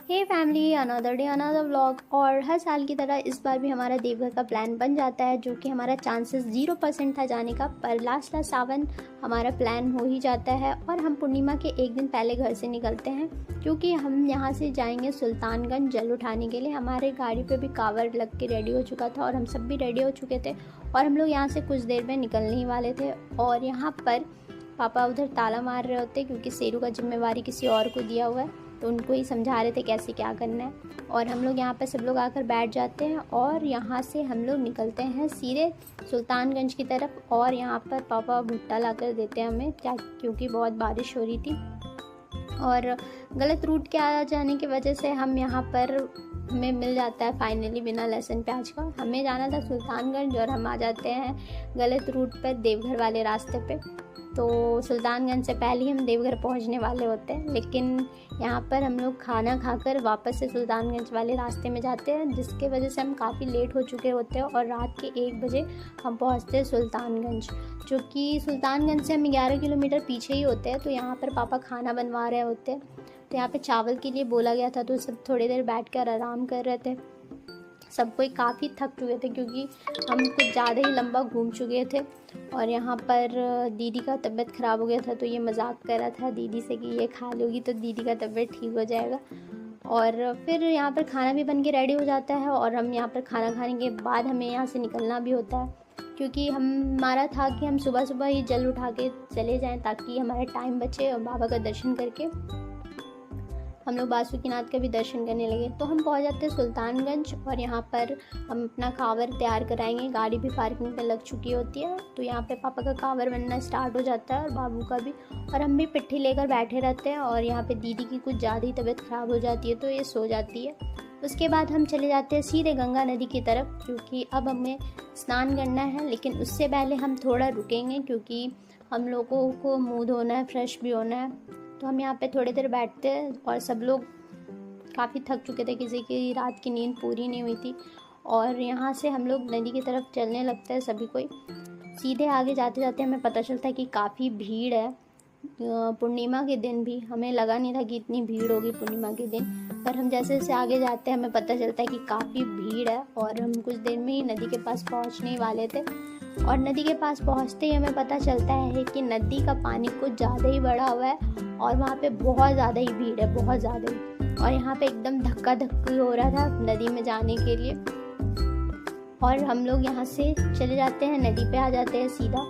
हे family, another day another vlog. और हर साल की तरह इस बार भी हमारा देवघर का प्लान बन जाता है, जो कि हमारा चांसेस 0% था जाने का, पर लास्ट सावन हमारा प्लान हो ही जाता है। और हम पूर्णिमा के एक दिन पहले घर से निकलते हैं, क्योंकि हम यहाँ से जाएंगे सुल्तानगंज जल उठाने के लिए। हमारे गाड़ी पे भी कावड़ लग के रेडी हो चुका था और हम सब भी रेडी हो चुके थे और हम लोग यहाँ से कुछ देर में निकलने ही वाले थे। और यहाँ पर पापा उधर ताला मार रहे होते, क्योंकि शेरू का जिम्मेवारी किसी और को दिया हुआ है, तो उनको ही समझा रहे थे कैसे क्या करना है। और हम लोग यहाँ पर सब लोग आकर बैठ जाते हैं और यहाँ से हम लोग निकलते हैं सीधे सुल्तानगंज की तरफ। और यहाँ पर पापा भुट्टा ला कर देते हैं हमें, क्योंकि बहुत बारिश हो रही थी और गलत रूट के आ जाने की वजह से हम यहाँ पर हमें मिल जाता है फाइनली बिना लहसुन प्याज का। हमें जाना था सुल्तानगंज और हम आ जाते हैं गलत रूट पर, देवघर वाले रास्ते पे। तो सुल्तानगंज से पहले ही हम देवघर पहुंचने वाले होते हैं, लेकिन यहाँ पर हम लोग खाना खाकर वापस से सुल्तानगंज वाले रास्ते में जाते हैं, जिसके वजह से हम काफ़ी लेट हो चुके होते हैं। और रात के 1 बजे हम पहुँचते हैं सुल्तानगंज, जो कि सुल्तानगंज से हम 11 किलोमीटर पीछे ही होते हैं। तो यहाँ पर पापा खाना बनवा रहे होते हैं, तो यहाँ पे चावल के लिए बोला गया था, तो सब थोड़ी देर बैठकर आराम कर रहे थे। सब कोई काफ़ी थक चुके थे, क्योंकि हम कुछ ज़्यादा ही लंबा घूम चुके थे। और यहाँ पर दीदी का तबीयत ख़राब हो गया था, तो ये मजाक कर रहा था दीदी से कि ये खा लोगी तो दीदी का तबीयत ठीक हो जाएगा। और फिर यहाँ पर खाना भी बन के रेडी हो जाता है और हम यहाँ पर खाना खाने के बाद हमें यहाँ से निकलना भी होता है, क्योंकि हमारा था कि हम सुबह सुबह ही जल उठा के चले जाएँ, ताकि हमारा टाइम बचे और बाबा का दर्शन करके हम लोग बासुकीनाथ का भी दर्शन करने लगे। तो हम पहुंच जाते हैं सुल्तानगंज और यहाँ पर हम अपना कांवर तैयार कराएंगे। गाड़ी भी पार्किंग पे लग चुकी होती है, तो यहाँ पे पापा का कांवर बनना स्टार्ट हो जाता है और बाबू का भी। और हम भी पिट्ठी लेकर बैठे रहते हैं। और यहाँ पे दीदी की कुछ ज़्यादा ही तबीयत ख़राब हो जाती है, तो ये सो जाती है। उसके बाद हम चले जाते हैं सीधे गंगा नदी की तरफ, क्योंकि अब हमें स्नान करना है। लेकिन उससे पहले हम थोड़ा रुकेंगे, क्योंकि हम लोगों को मुँह धोना है, फ्रेश भी होना है। तो हम यहाँ पे थोड़ी देर बैठते हैं और सब लोग काफ़ी थक चुके थे, किसी की रात की नींद पूरी नहीं हुई थी। और यहाँ से हम लोग नदी की तरफ चलने लगते हैं सभी कोई। सीधे आगे जाते जाते हमें पता चलता है कि काफ़ी भीड़ है। पूर्णिमा के दिन भी हमें लगा नहीं था कि इतनी भीड़ होगी पूर्णिमा के दिन, पर हम जैसे जैसे आगे जाते हैं हमें पता चलता है कि काफ़ी भीड़ है। और हम कुछ देर में ही नदी के पास पहुँचने ही वाले थे। और नदी के पास पहुँचते ही हमें पता चलता है कि नदी का पानी कुछ ज़्यादा ही बढ़ा हुआ है और वहाँ पे बहुत ज़्यादा ही भीड़ है, बहुत ज़्यादा ही। और यहाँ पे एकदम धक्का धक्की हो रहा था नदी में जाने के लिए। और हम लोग यहाँ से चले जाते हैं, नदी पे आ जाते हैं सीधा।